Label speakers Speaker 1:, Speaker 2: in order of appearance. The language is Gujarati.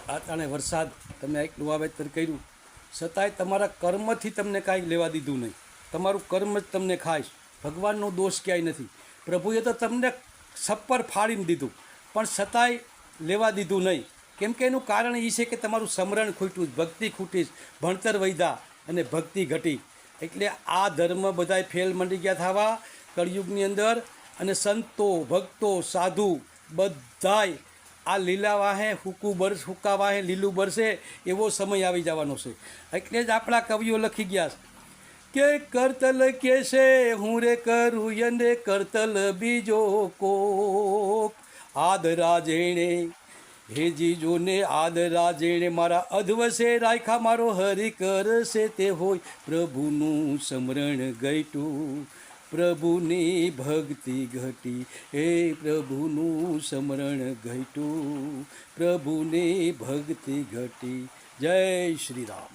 Speaker 1: આને વરસાદ તમે એકલું વાવેતર કર્યું, છતાંય તમારા કર્મથી તમને કાંઈ લેવા દીધું નહીં. તમારું કર્મ જ તમને ખાઈશ. ભગવાનનો દોષ ક્યાંય નથી. પ્રભુએ તો તમને છપ્પર ફાડીને દીધું, પણ છતાંય લેવા દીધું નહીં. કેમ કે એનું કારણ એ છે કે તમારું સ્મરણ ખૂટ્યું, ભક્તિ ખૂટી, ભણતર વધ્યા અને ભક્તિ ઘટી. એટલે આ ધર્મ બધાય ફેલ મંડી ગયા થવા કળિયુગની અંદર. અને સંતો, ભક્તો, સાધુ બધાય આ લીલા વાહે હુકા વાહે લીલું બરસે એવો સમય આવી જવાનો છે. એટલે જ આપણા કવિઓ લખી ગયા કે કરતલ કેસે હું રે કરું યને કરતલ બીજો કોક, આદરા જેણે હે જીજોને આદરા જેણે મારા અધવસે રાખ્યા, મારો હરિ કરશે તે હોય પ્રભુનું સ્મરણ ઘટ્યું, પ્રભુની ભક્તિ ઘટી, હે પ્રભુનું સ્મરણ ઘટ્યું, પ્રભુની ભક્તિ ઘટી. જય શ્રી રામ.